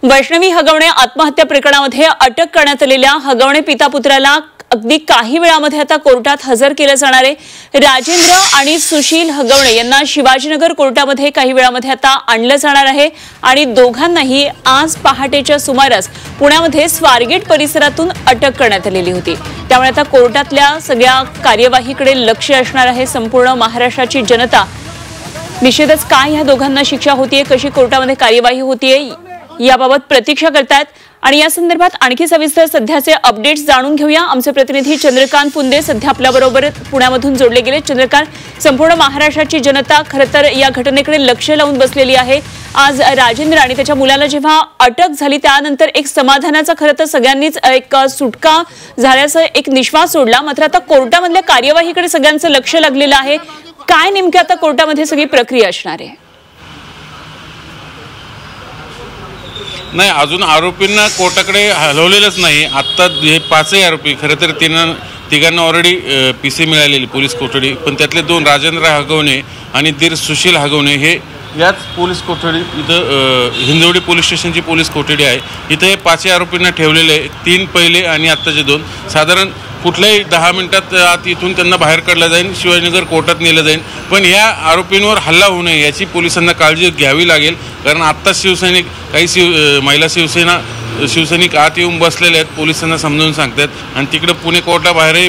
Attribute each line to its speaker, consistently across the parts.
Speaker 1: वैष्णवी हगवणे आत्महत्या प्रकरणामध्ये अटक करण्यात आलेल्या हगवणे पिता पुत्राला अगदी काही वेळामध्ये आता कोर्टात हजर केले जाणार आहे। राजेंद्र आणि सुशील हगवणे यांना शिवाजीनगर कोर्टामध्ये काही वेळामध्ये आता आणलं जाणार आहे आणि दोघांनाही आज पहाटेच्या सुमारास पुण्यामध्ये स्वारगेट परिसरातून अटक करण्यात आलेली होती। त्यामुळे आता कोर्टातल्या सगळ्या कार्यवाहीकडे लक्ष असणार आहे संपूर्ण महाराष्ट्राची जनता। निश्चितच काय ह्या दोघांना शिक्षा होतीये, कशी कोर्टामध्ये कार्यवाही होतीये याबाबत प्रतीक्षा करतात आणि या संदर्भात आणखी सविस्तर सध्याचे अपडेट्स जाणून घेऊया। आमचे प्रतिनिधी चंद्रकांत पुंदे सध्या आपल्याबरोबर पुण्यामधून जोडले गेले। चंद्रकांत, संपूर्ण महाराष्ट्राची जनता खरं तर या घटनेकडे लक्ष लावून बसलेली आहे। आज राजेंद्र आणि त्याच्या मुलाला जेव्हा अटक झाली त्यानंतर एक समाधानाचा खरं तर सगळ्यांनीच एक सुटका झाल्याचा एक निश्वास सोडला। मात्र आता कोर्टामधल्या कार्यवाहीकडे सगळ्यांचं लक्ष लागलेलं आहे। काय नेमकं आता कोर्टामध्ये सगळी प्रक्रिया असणार आहे?
Speaker 2: नाही, अजून आरोपींना कोर्टाकडे हलवलेलंच नाही। आत्ता हे पाचही आरोपी खरं तर तिघांना ऑलरेडी पीसी मिळालेली पोलीस कोठडी, पण त्यातले दोन राजेंद्र हगवणे आणि दीर सुशील हगवणे हे याच पोलीस कोठडी इथं हिंजवडी पोलीस स्टेशनची पोलीस कोठडी आहे। इथं हे पाचही आरोपींना ठेवलेले, तीन पहिले आणि आत्ताचे दोन। साधारण कुठल्याही 10 मिनिटात आत इथून त्यांना बाहेर काढलं जाईल, शिवाजीनगर कोर्टात नेलं जाईल। पण या आरोपींवर हल्ला होऊ नये याची पोलिसांना काळजी घ्यावी लागेल, कारण आत्ता शिवसैनिक काही महिला शिवसैनिक आत येऊन बसलेले आहेत, पोलिसांना समजावून सांगतात आणि तिकडे पुणे कोर्टाबाहेरही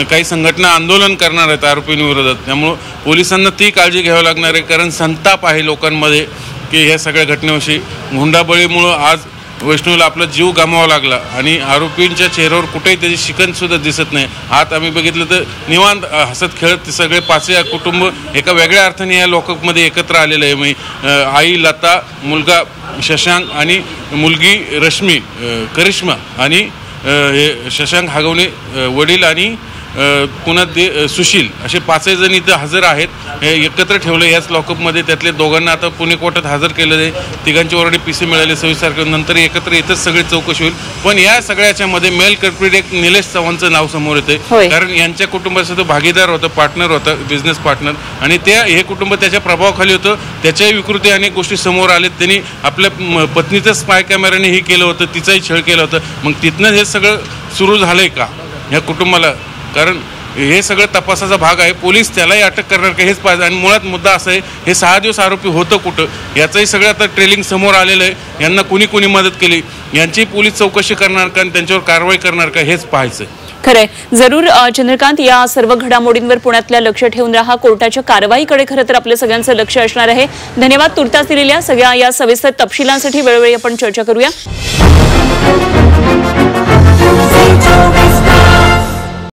Speaker 2: काही संघटना आंदोलन करणार आहेत आरोपींविरोधात। त्यामुळं पोलिसांना ती काळजी घ्यावी लागणार आहे, कारण संताप आहे लोकांमध्ये की ह्या सगळ्या घटनेविषयी। हुंडाबळीमुळं आज वैष्णवीला आपला जीव गमावा लागला आणि आरोपींच्या चेहऱ्यावर कुठेही त्याची शिकणसुद्धा दिसत नाही। आत आम्ही बघितलं तर निवांत हसत खेळत सगळे पाचही कुटुंब एका वेगळ्या अर्थाने या लोकांमध्ये एकत्र आलेलं आहे। म्हणजे आई लता, मुलगा शशांक आणि मुलगी रश्मी करिश्मा आणि हे शशांक हगवणे वडील आणि पुन्हा सुशील असे पाचही जण इथं हजर आहेत। हे एकत्र ठेवले याच लॉकअपमध्ये। त्यातले दोघांना आता पुणे कोर्टात हजर केलं आहे। तिघांची ऑलरेडी पीसी मिळाले सविस्तर, नंतर एकत्र इथंच सगळी चौकशी होईल। पण या सगळ्याच्यामध्ये मेल कल्प्रिट एक निलेश चव्हाणचं नाव समोर येते, कारण यांच्या कुटुंबाचा तो भागीदार होता, पार्टनर होता, बिझनेस पार्टनर, आणि हे कुटुंब त्याच्या प्रभावाखाली होतं। त्याच्याही विकृती अनेक गोष्टी समोर आलेत। त्यांनी आपल्या पत्नीचं स्पाय कॅमेराने हे केलं होतं, तिचाही छळ केला होता। मग तिथनं हे सगळं सुरू झालंय का या कुटुंबाला? कारण हे सगळं तपासाचा भाग आहे। पोलीस त्यालाही अटक करणार का हेच पाहिजे। आणि मुळात मुद्दा असा आहे, हे 6 दिवस आरोपी होतं कुठं याचंही सगळं आता ट्रेलिंग समोर आलेलं आहे। यांना कुणी मदत केली यांची पोलीस चौकशी करणार का आणि त्यांच्यावर कारवाई करणार का हेच पाहायचं।
Speaker 1: खरंय, जरूर चंद्रकांत, या सर्व घडामोडींवर पुण्यातल्या लक्ष ठेवून राहा। कोर्टाच्या कारवाईकडे खरं तर आपल्या सगळ्यांचं लक्ष असणार आहे। धन्यवाद तुर्तास दिलेल्या सगळ्या या सविस्तर तपशिलांसाठी। वेळोवेळी आपण चर्चा करूया।